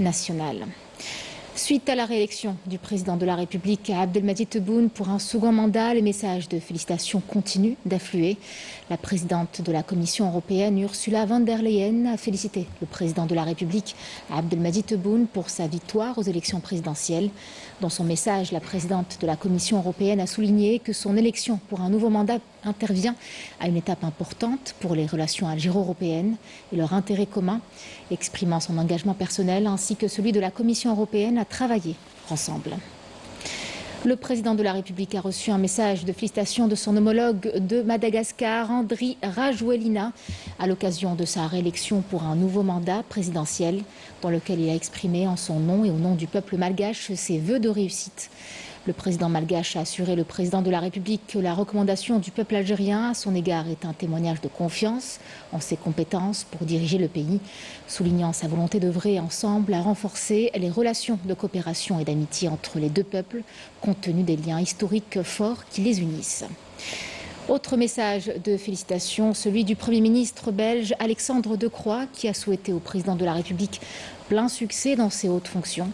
nationale. Suite à la réélection du président de la République Abdelmadjid Tebboune pour un second mandat, les messages de félicitations continuent d'affluer. La présidente de la Commission européenne, Ursula von der Leyen, a félicité le président de la République Abdelmadjid Tebboune pour sa victoire aux élections présidentielles. Dans son message, la présidente de la Commission européenne a souligné que son élection pour un nouveau mandat intervient à une étape importante pour les relations algéro-européennes et leur intérêt commun, exprimant son engagement personnel ainsi que celui de la Commission européenne à travailler ensemble. Le président de la République a reçu un message de félicitations de son homologue de Madagascar, Andry Rajoelina, à l'occasion de sa réélection pour un nouveau mandat présidentiel, dans lequel il a exprimé en son nom et au nom du peuple malgache ses vœux de réussite. Le président malgache a assuré le président de la République que la recommandation du peuple algérien à son égard est un témoignage de confiance en ses compétences pour diriger le pays, soulignant sa volonté d'œuvrer ensemble à renforcer les relations de coopération et d'amitié entre les deux peuples, compte tenu des liens historiques forts qui les unissent. Autre message de félicitations, celui du Premier ministre belge Alexandre De Croo, qui a souhaité au président de la République plein succès dans ses hautes fonctions.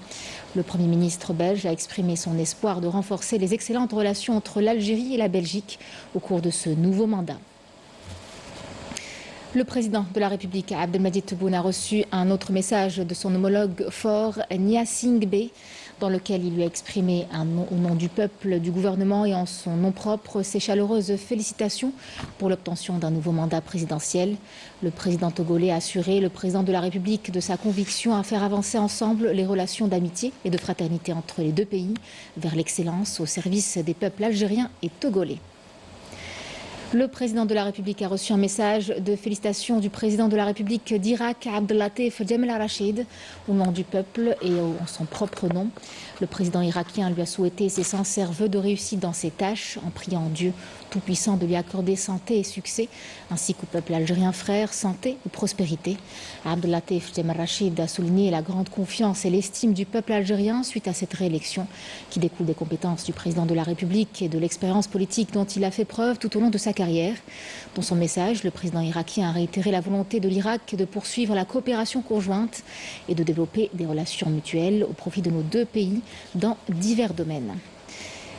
Le Premier ministre belge a exprimé son espoir de renforcer les excellentes relations entre l'Algérie et la Belgique au cours de ce nouveau mandat. Le président de la République, Abdelmadjid Tebboune, a reçu un autre message de son homologue fort, Gnassingbé Bey, dans lequel il lui a exprimé au nom du peuple, du gouvernement et en son nom propre ses chaleureuses félicitations pour l'obtention d'un nouveau mandat présidentiel. Le président togolais a assuré le président de la République de sa conviction à faire avancer ensemble les relations d'amitié et de fraternité entre les deux pays vers l'excellence au service des peuples algériens et togolais. Le président de la République a reçu un message de félicitations du président de la République d'Irak, Abdellatif Jemal al-Rachid, au nom du peuple et en son propre nom. Le président irakien lui a souhaité ses sincères vœux de réussite dans ses tâches, en priant Dieu Tout-Puissant de lui accorder santé et succès, ainsi qu'au peuple algérien frère, santé et prospérité. Abdellatif Jemal al-Rachid a souligné la grande confiance et l'estime du peuple algérien suite à cette réélection, qui découle des compétences du président de la République et de l'expérience politique dont il a fait preuve tout au long de sa carrière. Dans son message, le président irakien a réitéré la volonté de l'Irak de poursuivre la coopération conjointe et de développer des relations mutuelles au profit de nos deux pays dans divers domaines.